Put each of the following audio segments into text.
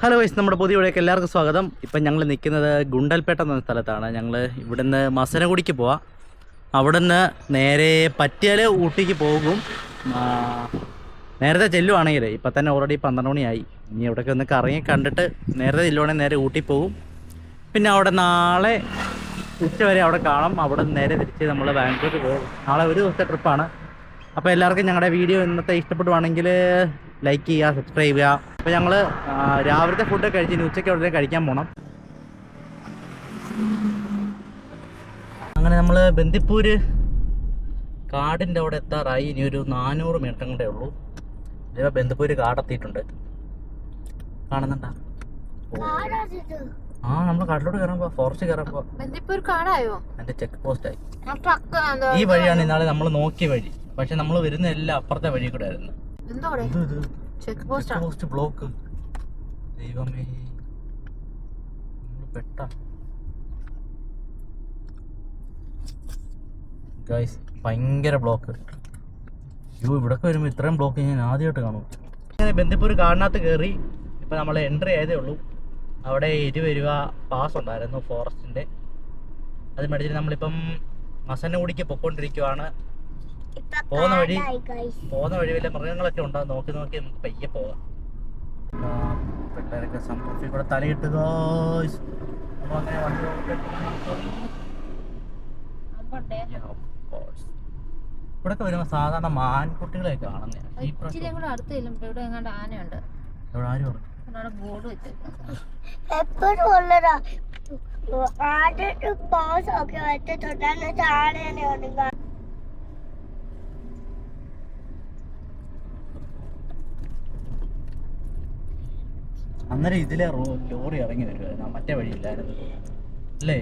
Hello guys നമ്മുടെ പുതിയ വീഡിയോക്ക് എല്ലാവർക്കും സ്വാഗതം. ഇപ്പം ഞങ്ങൾ നിൽക്കുന്നത് ഗുണ്ടൽപേട്ട എന്ന സ്ഥലത്താണ്. ഞങ്ങൾ ഇവിടുന്ന് മസനഗുഡിക്ക് പോവാം. അവിടുന്ന് നേരെ പറ്റിയാൽ ഊട്ടിക്ക് പോകും. നേരത്തെ ചെല്ലുവാണെങ്കിൽ ഇപ്പം തന്നെ ഓൾറെഡി 12 മണിയായി. ഇനി ഇവിടേക്ക് ഒന്ന് കറങ്ങി കണ്ടിട്ട് നേരത്തെ ചെല്ലുവാണെങ്കിൽ നേരെ ഊട്ടി പോകും. പിന്നെ അവിടെ നാളെ ഉച്ചവരെ അവിടെ കാണാം. അവിടെ നിന്ന് നേരെ തിരിച്ച് നമ്മൾ ബാംഗ്ലൂർ പോകും. നാളെ ഒരു ദിവസത്തെ ട്രിപ്പാണ്. അപ്പോൾ എല്ലാവർക്കും ഞങ്ങളുടെ വീഡിയോ ഇന്നത്തെ ഇഷ്ടപ്പെടുവാണെങ്കിൽ ലൈക്ക് ചെയ്യുക, സബ്സ്ക്രൈബ് ചെയ്യുക. അപ്പോൾ ഞങ്ങൾ രാവിലത്തെ ഫുഡ് കഴിച്ച് ഇനി ഉച്ചയ്ക്ക് അവിടെ കഴിക്കാൻ പോകണം. അങ്ങനെ നമ്മൾ ബന്ദിപ്പൂര് കാടിൻ്റെ അവിടെ എത്താറായി. ഇനി ഒരു 400 മീറ്റർ കൊണ്ടേ ഉള്ളൂ. ഇതാ ബന്ദിപ്പൂര് കാടെത്തിയിട്ടുണ്ട്. കാണുന്നുണ്ടോ? ആ, നമ്മൾ കാട്ടിലോട്ട് കയറാൻ പോവാ. ഫോറസ്റ്റ് കയറാൻ പോവാ. ബന്ദിപ്പൂർ കാടായോ? എൻ്റെ ചെക്ക് പോസ്റ്റ് ആയി. ഈ വഴിയാണ് ഇന്നാളെ നമ്മൾ നോക്കിയ വഴി. പക്ഷെ നമ്മൾ വരുന്ന എല്ലാം അപ്പുറത്തെ വഴി കൂടെ ആയിരുന്നു. Check post block. ദൈവമേ, പെട്ട ഗൈസ്, ഭയങ്കര ബ്ലോക്ക്. ഇവിടൊക്കെ വരുമ്പോൾ ഇത്രയും ബ്ലോക്ക് ഞാൻ ആദ്യമായിട്ട് കാണും. അങ്ങനെ ബന്ദിപ്പൂർ കാടിനകത്ത് കയറി. ഇപ്പം നമ്മൾ എൻട്രി ആയതേ ഉള്ളൂ. അവിടെ 20 രൂപ പാസ് ഉണ്ടായിരുന്നു ഫോറസ്റ്റിൻ്റെ. അത് മേടിച്ചിട്ട് നമ്മളിപ്പം മസനഗുഡിക്ക് പൊക്കോണ്ടിരിക്കുവാണ്. പോകുന്ന വഴി വലിയ മൃഗങ്ങളൊക്കെ ഉണ്ട്. നോക്കി നമുക്ക് പയ്യെ പോകാം. പിള്ളേരൊക്കെ സന്തോഷത്തിൽ കൂടെ തലയിട്ട് നമ്മളങ്ങനെ വണ്ടി ഇവിടൊക്കെ വരുമ്പോ സാധാരണ മാൻകുട്ടികളെ കാണുന്നേ. അന്നേരം ഇതിലെ ലോറി ഇറങ്ങി വരുമായിരുന്നു. മറ്റേ വഴിയില്ലായിരുന്നു അല്ലേ?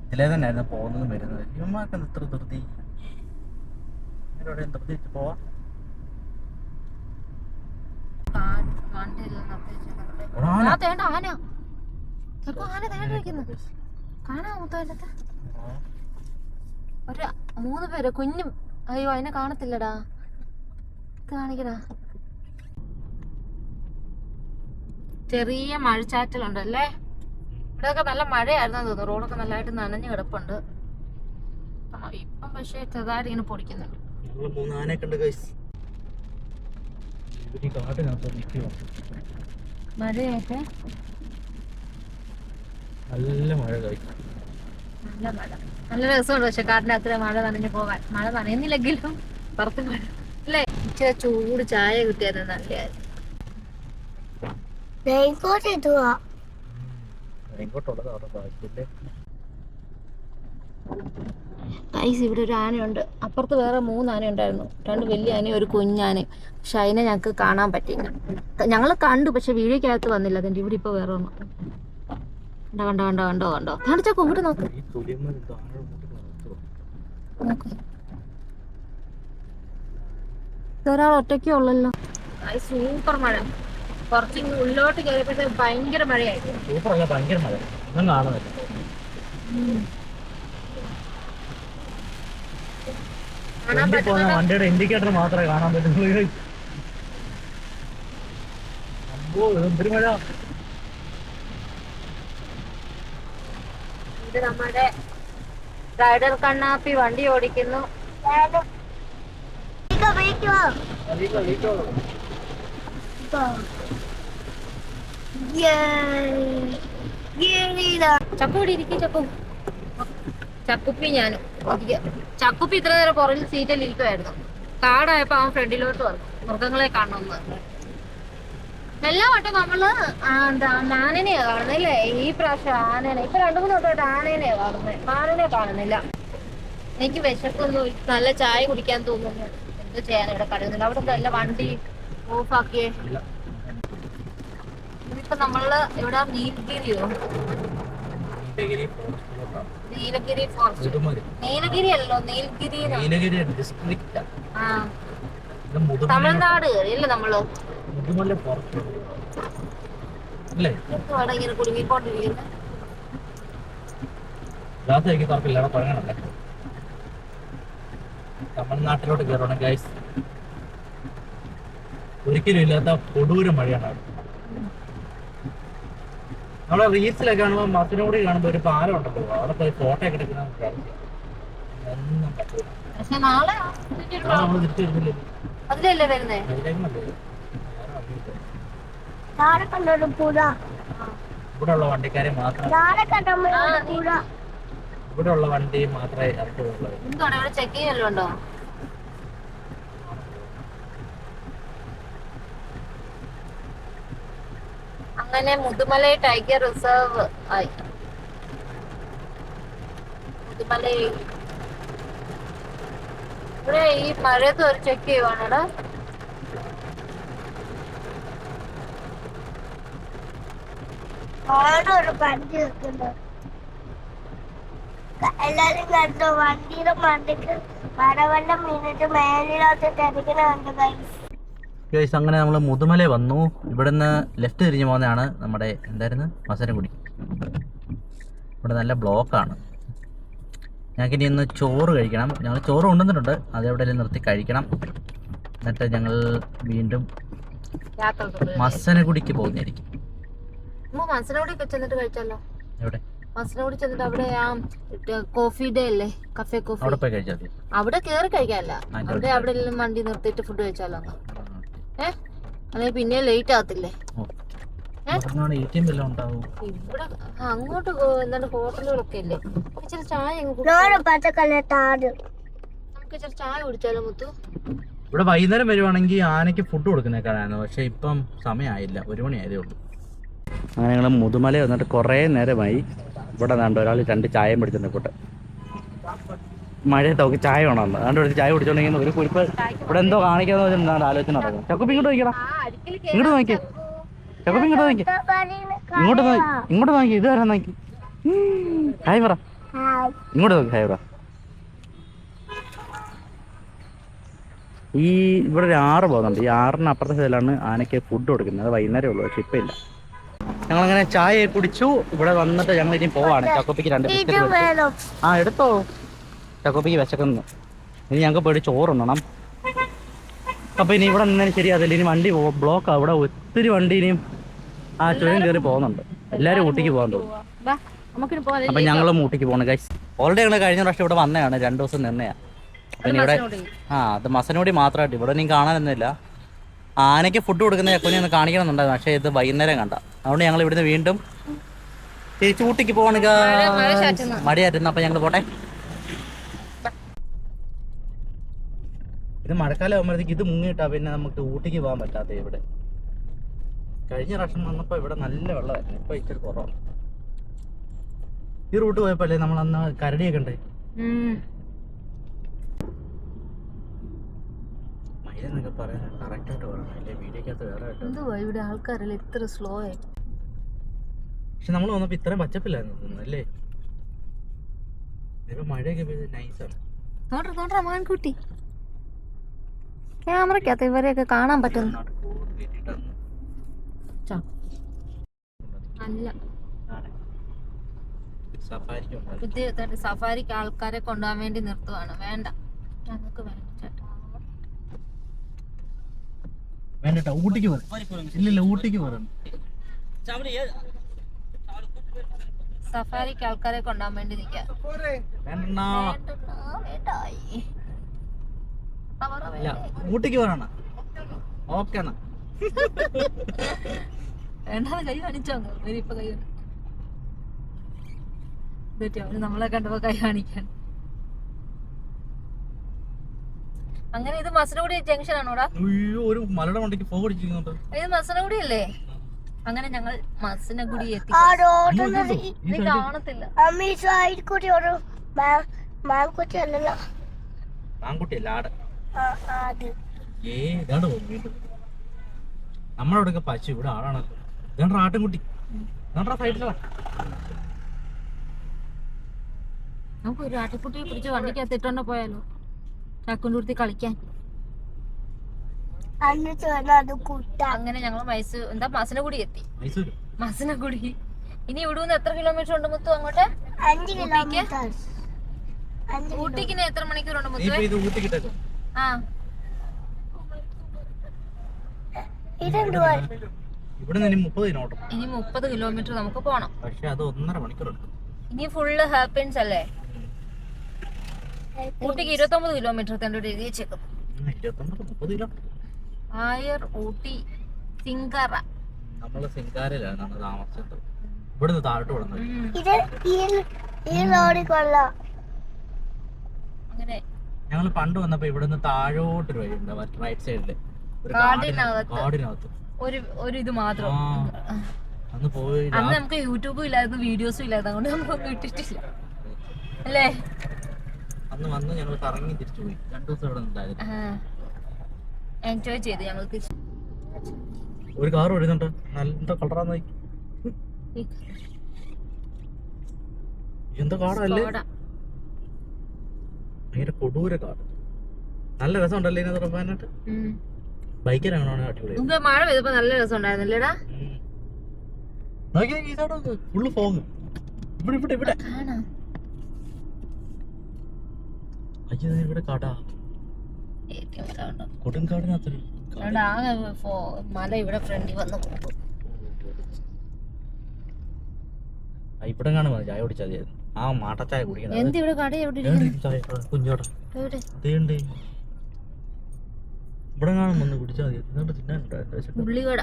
ഇതിലേ തന്നെ ആയിരുന്നു പോകുന്നതും വരുന്നത്. ഇവന്മാർക്ക് ഇത്ര ധൃതി. ധൃതിച്ച് പോവാം. ഒരു 3 പേര് കുഞ്ഞും. അയ്യോ, അതിനെ കാണത്തില്ലടാ. കാണിക്കടാ. ചെറിയ മഴച്ചാറ്റലുണ്ടല്ലേ. ഇവിടെയൊക്കെ നല്ല മഴയായിരുന്നു തോന്നുന്നു. റോഡൊക്കെ നല്ലതായിട്ട് നനഞ്ഞു കിടപ്പുണ്ട്. ഇപ്പം പക്ഷേ ചെറുതായിട്ട് ഇങ്ങനെ പൊടിക്കുന്നുണ്ട്. മഴയായിട്ട് നല്ല മഴ, നല്ല രസമുണ്ട്. പക്ഷെ കാട്ടിനകത്ത് മഴ നനഞ്ഞു പോകാൻ. മഴ നനയുന്നില്ലെങ്കിലും പുറത്ത് മഴ അല്ലേ. ഇച്ചിരി ചൂട് ചായ കിട്ടിയായിരുന്നു നല്ലതായിരുന്നു. ഇവിടെ ഒരു ആനയുണ്ട്. അപ്പുറത്ത് വേറെ 3 ആന ഉണ്ടായിരുന്നു. 2 വലിയ ആനയും ഒരു കുഞ്ഞാനയും. പക്ഷെ അതിനെ ഞങ്ങൾക്ക് കാണാൻ പറ്റില്ല. ഞങ്ങൾ കണ്ടു, പക്ഷെ വീഡിയോക്കകത്ത് വന്നില്ല. അതിന്റെ ഇവിടെ ഇപ്പൊ വേറെ ഒന്നും കണ്ടോ. കാണിച്ചോ, ഇങ്ങോട്ട് നോക്ക്. ഒരാൾ ഒറ്റയ്ക്കേ ഉള്ളല്ലോ. സൂപ്പർ മഴ. കുറച്ച് ഉള്ളിലോട്ട് കയറിയപ്പോഴത്തേക്ക് ഭയങ്കര മഴയായിരുന്നു. വണ്ടിയുടെ ഇൻഡിക്കേറ്റർ മാത്രമേ കാണാൻ പറ്റുള്ളൂ. ഇത് നമ്മുടെ റൈഡർ കണ്ണാപ്പി വണ്ടി ഓടിക്കുന്നു. ചക്കൂടി ഇരിക്കും. ചക്കുപ്പി ഞാനും. ചക്കുപ്പി ഇത്ര നേരം പുറകിൽ സീറ്റിൽ ഇരിക്കുമായിരുന്നു. കാടായപ്പോ അവൻ ഫ്രണ്ടിലോട്ട് വന്നു മൃഗങ്ങളെ കാണണമെന്ന്. എല്ലാ വട്ടം നമ്മള് ആനനെയാ കാണുന്നല്ലേ. ഈ പ്രാവശ്യം ആനനെ ഇപ്പൊ 2-3 വട്ടമായിട്ട് ആനേനെയാ കാണുന്നത്. മാനിനെ കാണുന്നില്ല. എനിക്ക് വിശക്കൊന്നും. നല്ല ചായ കുടിക്കാൻ തോന്നുന്നു. എന്ത് ചെയ്യാൻ ഇവിടെ കഴിയുന്നില്ല. അവിടെ നല്ല വണ്ടി ഓഫാക്കിയേ. ഇപ്പൊ നമ്മള് ഇവിടെ നീലഗിരിയോ, നീലഗിരി ഫോറസ്റ്റ്. നീലഗിരി അല്ലോ, നീലഗിരി ഡിസ്ട്രിക്റ്റ്. തമിഴ്നാട് അല്ലേ നമ്മള്. ഇങ്ങനെ കുടുങ്ങിക്കൊണ്ടിരിക്കുന്നു. തമിഴ്നാട്ടിലോട്ട് കയറണം ഗൈസ്. ഒരിക്കലും ഇല്ലാത്ത കൊടൂര മഴയാണ് അവിടെ. നമ്മളെ റീൽസിലൊക്കെ കാണുമ്പോൾ മസിനോടി കാണുമ്പോൾ ഒരു പാലം ഉണ്ടല്ലോ, അവിടെ പോയി ഫോട്ടോ ഒക്കെ എടുക്കുന്ന ഒന്നും പറ്റില്ല. പക്ഷെ നാളെ നമ്മൾ തിരിച്ചു വരുന്നില്ല. അതിലല്ലേ വരുന്നേ? ഇവിടെ ഉള്ള വണ്ടിക്കാരെ മാത്രം, ഇവിടെ ഉള്ള വണ്ടി മാത്രമേ ഇറക്കുള്ളൂ. എന്താണ് ഇവിടെ ചെക്ക് ചെയ്യല്ലോ ഉണ്ടോ? അങ്ങനെ മുതുമലൈ ടൈഗർ റിസർവ് ആയി. മുതുമലൈ ഇവിടെ ഈ മഴയത്ത് ഒരു ചെക്ക് ചെയ്യുവാണടാ. ഒരു വണ്ടി വെക്കുന്നു. എല്ലാരും കണ്ടോ? വണ്ടിയുടെ മണ്ടയ്ക്ക് മഴവെള്ളം വീണിട്ട് മേലിനകത്ത് തിരക്കണുണ്ട്. ഗൈസ്, അങ്ങനെ നമ്മൾ മുതുമല വന്നു. ഇവിടുന്ന് ലെഫ്റ്റ് തിരിഞ്ഞു പോകുന്നതാണ് നമ്മുടെ എന്തായിരുന്നു മസനഗുഡി. ഇവിടെ നല്ല ബ്ലോക്കാണ്. ഞങ്ങൾക്ക് ഇനി ഒന്ന് ചോറ് കഴിക്കണം. ഞങ്ങൾ ചോറ് കൊണ്ടുവന്നിട്ടുണ്ട്, അതെവിടെയെങ്കിലും നിർത്തി കഴിക്കണം. എന്നിട്ട് ഞങ്ങൾ വീണ്ടും മസനഗുഡിക്ക് പോകുന്നതായിരിക്കും. മസനഗുഡിക്ക് ചെന്നിട്ട് കഴിച്ചല്ലോ. എവിടെ? മസനഗുഡി ചെന്നിട്ട് അവിടെ ആ കോഫി ഡേ അല്ലേ, കഫേ കോഫി, അവിടെ പോയി കഴിച്ചാൽ മതി. അവിടെ കേറി കഴിക്കാനല്ല, അവിടെ അവിടെ എല്ലാം വണ്ടി നിർത്തിയിട്ട് ഫുഡ് കഴിച്ചാലോ. അല്ലെങ്കിൽ പിന്നെ ലേറ്റ് ആകത്തില്ലേ? ഇവിടെ അങ്ങോട്ട് എന്താണ് ഹോട്ടലുകളൊക്കെ അല്ലേ. ഇച്ചിരി ചായ നമുക്ക് ഇച്ചിരി ചായ കുടിച്ചാലോ മുത്തു? ഇവിടെ വൈകുന്നേരം വരുവാണെങ്കിൽ ആനയ്ക്ക് ഫുഡ് കൊടുക്കുന്നേക്കാണ്. പക്ഷെ ഇപ്പം സമയമായില്ല, 1 മണി ആയതേ ഉള്ളൂ. അങ്ങനെ ഞങ്ങൾ മുതുമല വന്നിട്ട് കുറേ നേരമായി. ഇവിടെ നിന്നുണ്ട് ഒരാൾ 2 ചായയും പിടിച്ചിട്ടുണ്ട്. കൂട്ട് മഴയത്ത് അവർക്ക് ചായ വേണമെന്ന് അതുകൊണ്ട് ഒരു ചായ കുടിച്ചോണ്ടെങ്കിൽ ഒരു കുരിപ്പ് ഇവിടെ എന്തോ കാണിക്കാന്ന് വെച്ചാൽ ആലോചന നടക്കും. ചക്കുപ്പി ഇങ്ങോട്ട് നോക്കിയടാ, ഇങ്ങോട്ട് നോക്കി. ചക്കുപ്പി ഇങ്ങോട്ട് നോക്കി, ഇങ്ങോട്ട് നോക്കി. ഇത് വരാൻ നോക്കി. ഹായ് പറ, ഇങ്ങോട്ട് നോക്കി. ഹായ് പറ. ഈ ഇവിടെ ഒരു 6 പോകുന്നുണ്ട്. ഈ 6-ന് അപ്പുറത്തെ സൈഡിലാണ് ആനയ്ക്ക് ഫുഡ് കൊടുക്കുന്നത്. അത് വൈകുന്നേരം ഉള്ളൂ, പക്ഷെ ഇപ്പം ഇല്ല. ഞങ്ങളങ്ങനെ ചായ കുടിച്ചു. ഇവിടെ വന്നിട്ട് ഞങ്ങൾ ഇനി പോവാണ്. ചക്കുപ്പിക്ക് 2 ബിസ്ക്കറ്റ്. ആ എടുത്തോ, ചക്കുപ്പിക്ക് വിശക്കുന്നു. ഇനി ഞങ്ങൾക്ക് പോയിട്ട് ചോറുണ്ണണം. അപ്പോൾ ഇനി ഇവിടെ നിന്നതിന് ശരിയാതില്ല. ഇനി വണ്ടി ബ്ലോക്കാണ്. അവിടെ ഒത്തിരി വണ്ടി ഇനിയും ആ ചുരം കയറി പോകുന്നുണ്ട്. എല്ലാവരും ഊട്ടിക്ക് പോകാൻ തോന്നുന്നു. അപ്പം ഞങ്ങളും ഊട്ടിക്ക് പോകണം ഗൈസ്. ഓൾറെഡി ഞങ്ങൾ കഴിഞ്ഞ പ്രാവശ്യം ഇവിടെ വന്നതാണ്, 2 ദിവസം നിന്നെയാണ്. പിന്നെ ഇവിടെ അത് മസനഗുഡി മാത്രമായിട്ട് ഇവിടെ ഒന്നും കാണാനൊന്നുമില്ല. ആനയ്ക്ക് ഫുഡ് കൊടുക്കുന്ന ചക്കുനെ ഒന്ന് കാണിക്കണമെന്നുണ്ടായിരുന്നു, പക്ഷേ ഇത് വൈകുന്നേരം കണ്ട. അതുകൊണ്ട് ഞങ്ങൾ ഇവിടുന്ന് വീണ്ടും തിരിച്ച് ഊട്ടിക്ക് പോകണ. മഴയായിരുന്നു. അപ്പം ഞങ്ങൾ പോട്ടെ. ഇത് മഴക്കാലം ആകുമ്പോഴത്തേക്ക് ഇത് മുങ്ങിയിട്ടാ പിന്നെ നമുക്ക് ഊട്ടിക്ക് പോകാൻ പറ്റാത്ത. ഇവിടെ കഴിഞ്ഞ പ്രാവശ്യം വന്നപ്പോൾ ഇവിടെ നല്ല വെള്ളമായിരുന്നു, ഇപ്പൊ ഇച്ചിരി കുറവാണ്. ഈ റൂട്ട് പോയപ്പോ അല്ലേ നമ്മൾ അന്ന് കരടിയൊക്കെ ഉണ്ട്. മയിലെന്നൊക്കെ പറയാൻ കറക്റ്റ് ആയിട്ട് പറയണം, അല്ലേ വീഡിയോക്കകത്ത് വേറെ ഇവിടെ ആൾക്കാരല്ലേ ഇത്ര സ്ലോ ആയി. പക്ഷെ നമ്മൾ വന്നപ്പോ ഇത്രയും പച്ചപ്പില്ലായിരുന്നു തോന്നുന്നു അല്ലേ. ഇപ്പൊ മഴയൊക്കെ പെയ്ത് നൈസാണ്. മാൻകുട്ടി ക്യാമറക്കകത്ത് ഇവരെയൊക്കെ കാണാൻ പറ്റുന്നു. അല്ല, സഫാരിക്ക് ആൾക്കാരെ കൊണ്ടുപോകാൻ വേണ്ടി നിർത്തുവാണ്. വേണ്ട, ഞങ്ങൾക്ക് വേണ്ട ചേട്ടാ. വേണ്ട, ഊട്ടിക്ക് പറയാം. ഇല്ലല്ല, ഊട്ടിക്ക് പറയാം. സഫാരിക്ക് ആൾക്കാരെ കൊണ്ടുപോകാൻ വേണ്ടി നിൽക്കാം. ഊട്ടിക്ക് പറയണ. ഓക്കെ എന്നാ വേണ്ടാന്ന് കൈ കാണിച്ചോ. ഇപ്പൊ കൈ അവര് നമ്മളെ കണ്ടപ്പോ കൈ കാണിക്കാൻ. അങ്ങനെ ഇത് മസനഗുഡി ജംഗ്ഷൻ ആണോടാ? ഒരു മലയുടെ മണ്ടയ്ക്ക് ഫോഗ് അടിച്ചിരിക്കുന്നുണ്ട്. ഇത് മസനഗുഡി അല്ലേ? അങ്ങനെ ഞങ്ങൾ മസനഗുഡി എത്തി. കാണത്തില്ല. നമ്മളവിടെ പശു, ഇവിടെ ആളാണല്ലോ. ഇതാ ആട്ടിൻകുട്ടി, സൈഡിലാ. നമുക്ക് ഒരു ആട്ടിൻകുട്ടിയെ പിടിച്ച് വണ്ടിക്കകത്ത് ഇട്ടോണ്ട് പോയാലോ, ചാക്കുൻ്റെ അടുത്ത് കളിക്കാൻ. അങ്ങനെ ഞങ്ങൾ മസനഗുഡി എത്തി. മസനഗുഡി ഇനി ഇവിടുന്ന് എത്ര കിലോമീറ്റർ ഉണ്ട് മുത്തു അങ്ങോട്ട്? 5 കിലോമീറ്റർ. ഊട്ടിക്കിന് എത്ര മണിക്കൂറുണ്ട് മുത്തു? ആ ഇതെന്തുവാ? ഇവിടെ നിന്ന് 30 കിലോമീറ്റർ. ഇനി 30 കിലോമീറ്റർ നമുക്ക് പോണം. പക്ഷെ അത് 1.5 മണിക്കൂറുണ്ട്. ഇനി ഫുള്ള് ഹാപ്പിൻസ് അല്ലേ? ഊട്ടിക്ക് 29 കിലോമീറ്റർ തന്നോട് എഴുതി വെച്ചേക്കും. 29-30 കിലോ. ആയർ ഊട്ടി സിംഗറ. നമ്മള് സിംഗാരയിലാണ് നമ്മൾ താമസിച്ചത്. ഇവിടുന്ന് താഴോട്ട് വിടുന്നത്. ഇത് ഈ ലോറി കൊള്ളാം. അങ്ങനെ ഞങ്ങൾ പണ്ട് വന്നപ്പോ ഇവിടുന്ന് താഴോട്ടൊരു വഴിയുണ്ട്, മറ്റേ റൈറ്റ് സൈഡില് ഒരു കാടിനകത്ത് കാടിനകത്ത്. ഒരു ഇത് മാത്രം. അന്ന് പോയി അന്ന് നമുക്ക് യൂട്യൂബും ഇല്ലായിരുന്നു, വീഡിയോസും ഇല്ലായിരുന്നു, അതുകൊണ്ട് നമുക്ക് ഇട്ടിട്ടില്ല അല്ലേ. അന്ന് വന്ന് ഞങ്ങൾ കറങ്ങി തിരിച്ചു പോയി. 2 ദിവസം ഇവിടെ ഉണ്ടായിരുന്നു. എൻജോയ് ചെയ്ത് ഞങ്ങൾ തിരിച്ചു. ഒരു കാർ വരുന്നുണ്ട്, നല്ല കളറാന്ന്. എന്താ കാടല്ലേ, ഭയങ്കര കൊടൂര കാട്. നല്ല രസമുണ്ടല്ലേ ഇതിനകത്ത് പോകാനായിട്ട്. ബൈക്കിലാണ് അടിപൊളി. മഴ പെയ്തപ്പോ നല്ല രസം ഉണ്ടായിരുന്നില്ലേടാ. Full fog. ഇവിടെ ഇവിടെ ഇവിടെ അയ്യോ, ഇവിടെ കാടാ, കൊടുങ്കാടിനകത്തൊരു ആകെ മല ഇവിടെ ഫ്രണ്ടിൽ വന്ന് പോകും. ഇവിടെ കാണും ചായ കുടിച്ചാൽ മതി. ആ മാട്ടച്ചായ കുടിക്കണം. എന്ത് ഇവിടെ കട എവിടെ കുഞ്ഞോട അതേണ്ട് ഇവിടെ കാണും, വന്ന് കുടിച്ചാൽ മതി. എന്നിട്ട് തിന്നാനുണ്ടോ ഉള്ളിവട.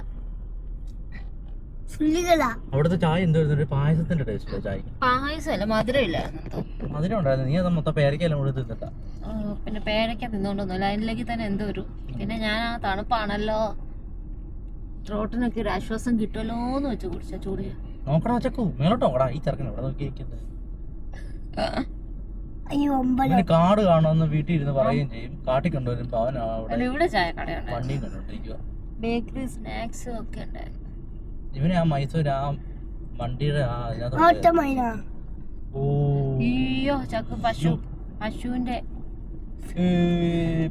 അവിടുത്തെ ചായ എന്തായിരുന്നു, പായസത്തിന്റെ ടേസ്റ്റ് ചായ. പായസമല്ല, മധുരം ഇല്ലായിരുന്നു. മധുരം ഉണ്ടായിരുന്നു. നീ അത് മൊത്തം പേരക്കെല്ലാം കൂടെ തിന്നിട്ടാ. പിന്നെ പേരയ്ക്ക തിന്നോണ്ടൊന്നുമില്ല, അതിലേക്ക് തന്നെ എന്തോ ഒരു. പിന്നെ ഞാൻ ആ തണുപ്പാണല്ലോ, ത്രോട്ടിനൊക്കെ ഒരു ആശ്വാസം കിട്ടുമല്ലോ എന്ന് വെച്ച് കുടിച്ച ചൂടിയ. നോക്കടാ ചക്കു, മേലോട്ട് നോക്കടാ. ഈ ചെറുക്കൻ ഇവിടെ നോക്കിയിരിക്കുന്നത്. കാട് കാണുമെന്ന് വീട്ടിൽ ഇരുന്ന് പറയുകയും ചെയ്യും. കാട്ടിൽ കൊണ്ടുവരും. അവൻ അവിടെ ഇവിടെ ചായ കടയുണ്ട്, വണ്ടിയും കണ്ടോണ്ടിരിക്കുക. ബേക്കറി സ്നാക്സും ഒക്കെ ഉണ്ടായിരുന്നു. ഇവനെ ആ മൈസൂർ ആ വണ്ടിയുടെ അയ്യോ ചക്കു പശുവിന്റെ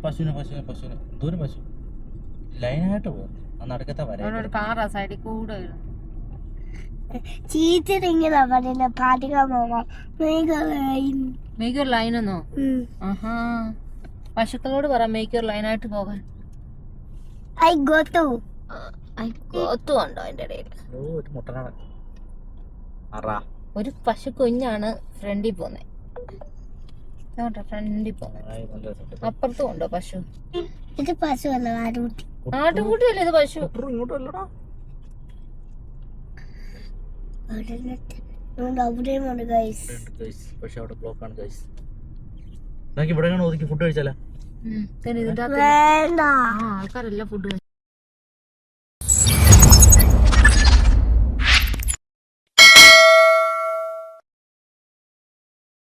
പശുവിന് ദൂരം പശു ലൈനായിട്ട് പോകുന്നു. ആ നടുക്കത്തെ വര കാറാ സൈഡിൽ കൂടെ വരും. മേക്കൊരു ലൈനെന്നോ? ആഹാ, പശുക്കളോട് പറ മേക്കൊരു ലൈനായിട്ട് പോകാൻ. ഉണ്ടോ അതിന്റെ ഇടയിൽ ഒരു പശു കുഞ്ഞാണ് ഫ്രണ്ടിൽ പോന്നെ. ഫ്രണ്ടിൽ പോന്നെ. അപ്പുറത്തും ഉണ്ടോ പശു? ഇത് പശു അല്ല, ആട്ടുകുട്ടി. ആട്ടുകുട്ടിയല്ലേ ഇത്? പശു ഇങ്ങോട്ടല്ലടാ. പക്ഷെ അവിടെ ബ്ലോക്ക് ആണ് ഗൈസ്. ഇവിടെ ഒതുക്കി ഫുഡ് കഴിച്ചാലോ? വേണ്ട, ആൾക്കാരെല്ലാം ഫുഡ്